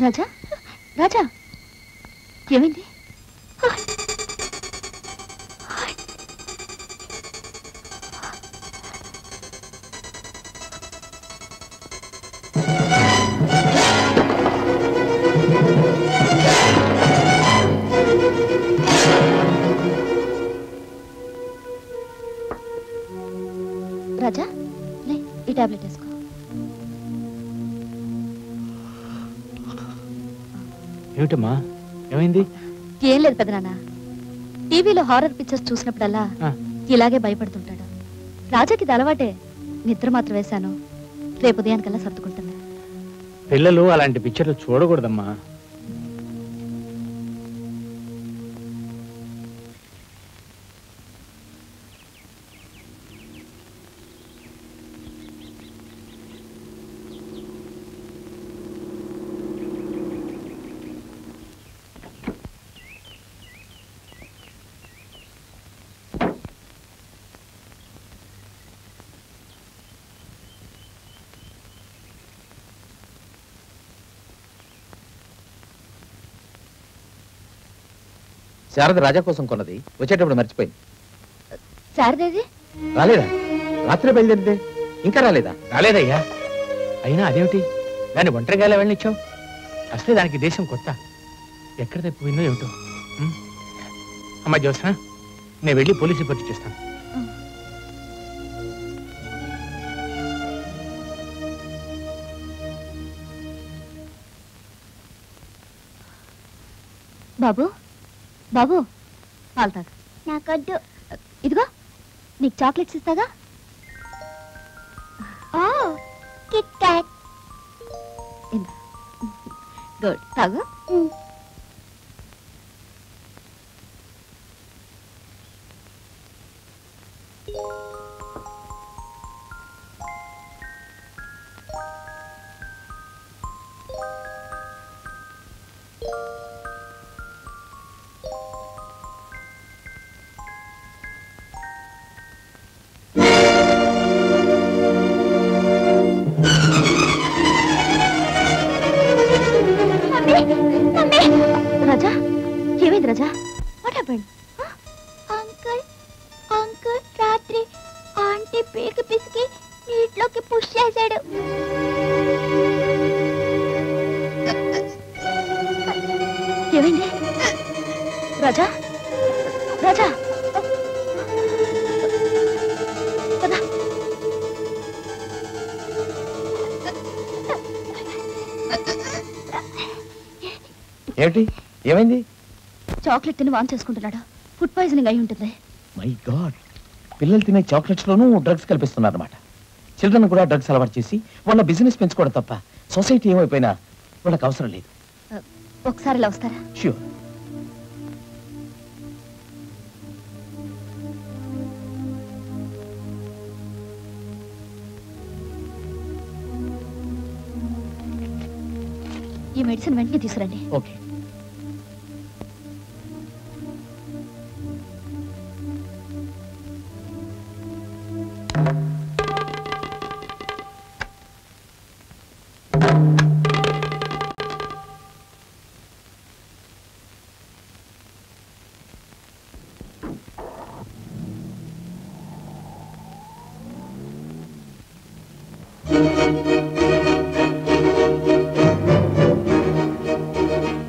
రాజా రాజా ఏమైంది? రాజా లే, ఈ టాబ్లెట్ వేసుకో. ఏమిటమ్మా, ఏమైంది? ఏం లేదు పెదనాన్న, టీవీలో హారర్ పిక్చర్స్ చూసినప్పుడల్లా ఇలాగే భయపడుతుంటాడు. రాజాకి ఇది అలవాటే. నిద్ర మాత్రం వేశాను, రేపు ఉదయానికల్లా సర్దుకుంటున్నా. పిల్లలు అలాంటి పిక్చర్లు చూడకూడదమ్మా. శారద రాజా కోసం కొన్నది, వచ్చేటప్పుడు మర్చిపోయింది. శారదేది? రాలేదా? రాత్రి బయలుదేరితే ఇంకా రాలేదా? రాలేదయ్యా. అయినా అదేమిటి, దాన్ని ఒంటరిగా వెళ్ళనిచ్చావు? అసలే దానికి దేశం కొత్త, ఎక్కడ తప్పిపోయిందో ఏమిటో. అమ్మా జ్యోత్స్న, నేను వెళ్ళి పోలీసు రిపోర్ట్ చేస్తాను. బాబు బాబు, పాలు తాగు. నాకొద్దు. ఇదిగో నీకు చాక్లెట్స్ ఇస్తాగా. Kit Kat. గుడ్, తాగు. రాజా, ఏమైంది Raja? What happened? Uncle uncle రాత్రి ఆంటీ పీక పిసికి నీటిలోకి పుష్ చేశాడు. ఏమైంది రాజా? రాజా కదా. ఏమిటి, ఏమైంది? చాక్లెట్ తిని వాన్ చేసుకుంటున్నాడు. ఫుడ్ పాయిజనింగ్ అయి ఉంటుంది. మై గాడ్, పిల్లలు తినే చాక్లెట్స్ లోనూ డ్రగ్స్ కల్పిస్తున్నారు అన్నమాట. చిల్డ్రన్ కూడా డ్రగ్స్ అలవాటు చేసి వాళ్ళ బిజినెస్ పెంచుకోవడం తప్ప సొసైటీ ఏమైపోయినా వాళ్ళకి అవసరం లేదు. ఒకసారి ఇలా వస్తారా? ష్యూర్. ఈ మెడిసిన్ వెంటనే తీసుకురండి. ఓకే.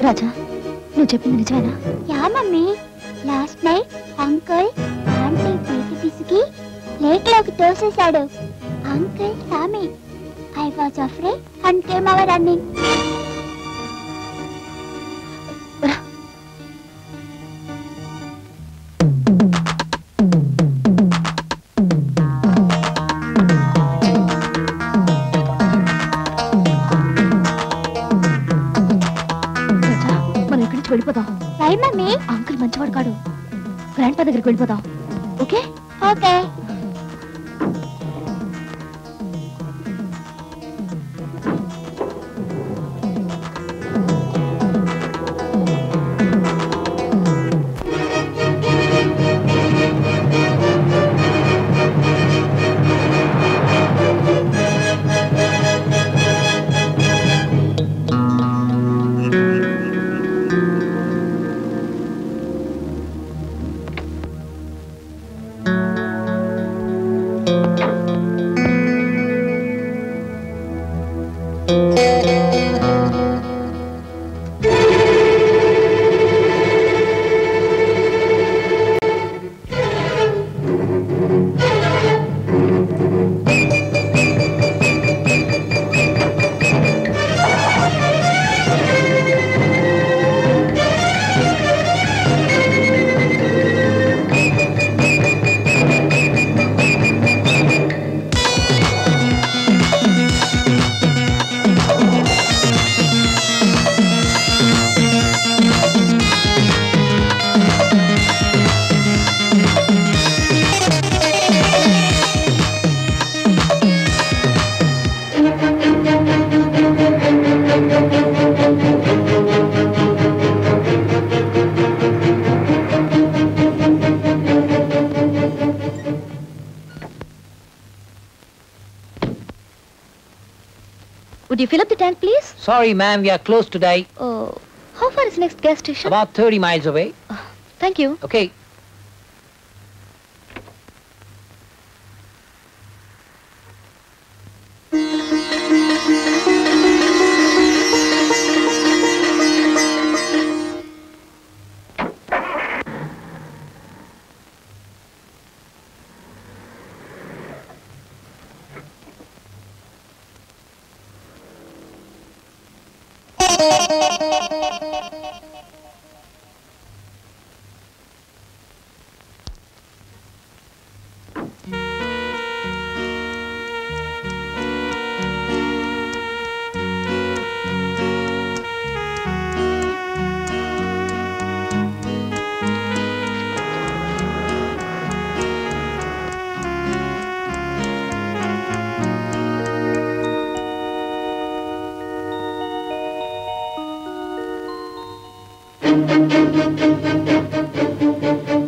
రాజా, నువ్వు చెప్పింది నిజమేనా? Yeah mummy, last night uncle aunty పీకి పిసికి లేక్ లోకి తోసేశాడు. అంకుల్ సామి, I was afraid and came our running. వెళ్ళిపోదాం. మమ్మీ, అంకుల్ మంచివాడు కాడు. గ్రాండ్ పా దగ్గరికి వెళ్ళిపోదాం. Okay okay. Would you fill up the tank, please? Sorry, ma'am, we are closed today. Oh, how far is next gas station? About 30 miles away. Thank you. Okay.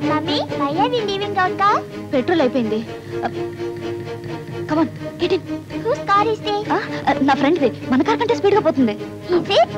Mommy, why are we leaving our car? Petrol అయిపోయింది. Come on, get in. Whose car is this? నా friend the. మన car కంటే speed గా పోతుంది. Is it?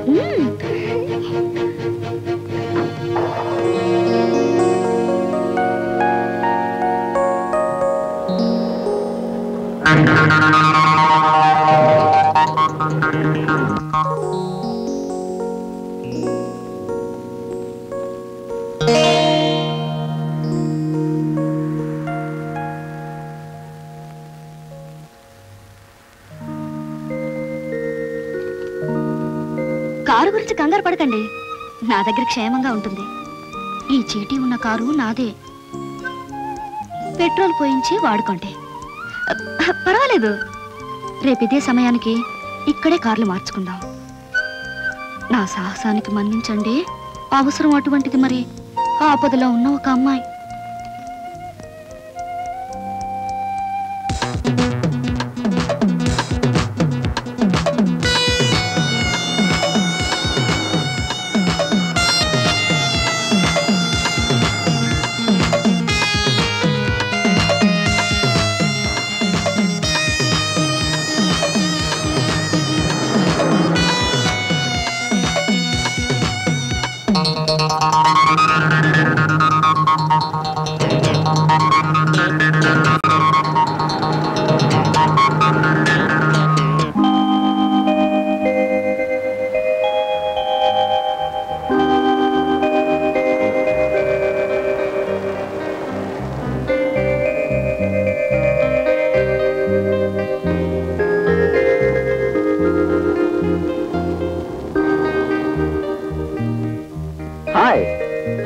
Car గురించి కంగారు పడకండి, నా దగ్గర క్షేమంగా ఉంటుంది. ఈ చీటీ ఉన్న కారు నాదే. పెట్రోల్ పోయించి వాడుకోండి, పర్వాలేదు. రేపు ఇదే సమయానికి ఇక్కడే కార్లు మార్చుకుందాం. నా సాహసానికి మన్నించండి, అవసరం అటువంటిది. మరి ఆపదలో ఉన్న ఒక అమ్మాయి.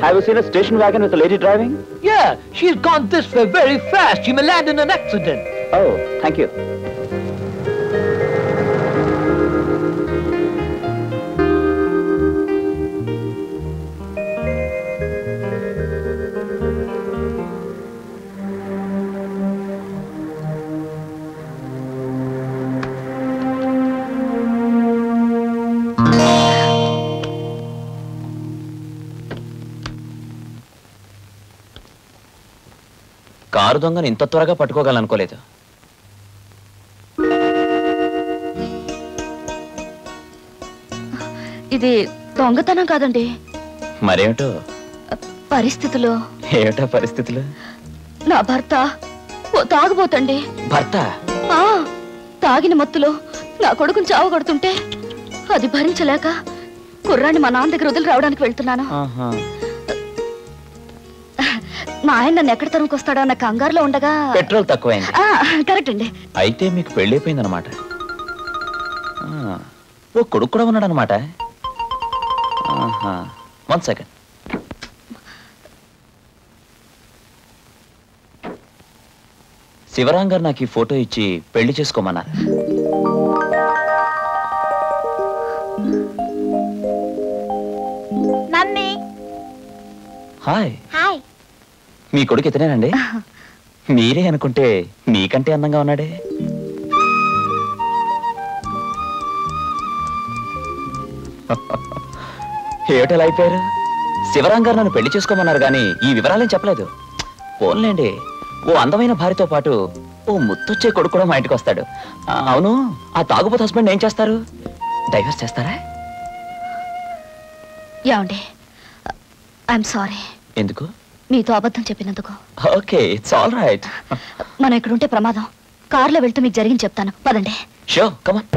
Have you seen a station wagon with a lady driving? Yeah, she's gone this way very fast. She may land in an accident. Oh, thank you. Car దొంగను ఇంత త్వరగా పట్టుకోగలనుకోలేదు. ఇది దొంగతనం కాదండి. మరేమిటో? పరిస్థితులు. ఏమిటా పరిస్థితులు? నా భర్త తాగుబోతండి. భర్త? తాగిన మత్తులో నా కొడుకుని చావు కొడుతుంటే అది భరించలేక కుర్రాన్ని మా నాన్న దగ్గర వదిలి రావడానికి వెళ్తున్నాను. మా ఆయన నన్ను ఎక్కడ తరుముకొస్తాడో అన్న కంగారులో ఉండగా పెట్రోల్ తక్కువైంది. కరెక్ట్ అండి. అయితే మీకు పెళ్ళైపోయింది అనమాట. ఓ కొడుకు కూడా ఉన్నాడు అనమాట. 1 సెకండ్. శివరాం గారు నాకు ఈ ఫోటో ఇచ్చి పెళ్లి చేసుకోమన్నారు. Mummy hi. హాయ్. మీ కొడుకు ఇతనేనండి? మీరే అనుకుంటే మీకంటే అందంగా ఉన్నాడే. ఏమిటలా అయిపోయారు? శివరాం గారు నన్ను పెళ్లి చేసుకోమన్నారు కానీ ఈ వివరాలేం చెప్పలేదు. పోన్లేండి, ఓ అందమైన భార్యతో పాటు ఓ ముత్తొచ్చే కొడుకు కూడా మా ఇంటికి వస్తాడు. అవును, ఆ తాగుబోతు హస్బెండ్ ఏం చేస్తారు? డైవర్స్ చేస్తారా? ఏమండి, ఐఎమ్ సారీ. ఎందుకు? మీతో అబద్ధం చెప్పినందుకు. Okay, it's all right. మనం ఇక్కడుంటే ప్రమాదం. కారులో వెళ్తూ మీకు జరిగింది చెప్తాను, పదండి. Sure, come on.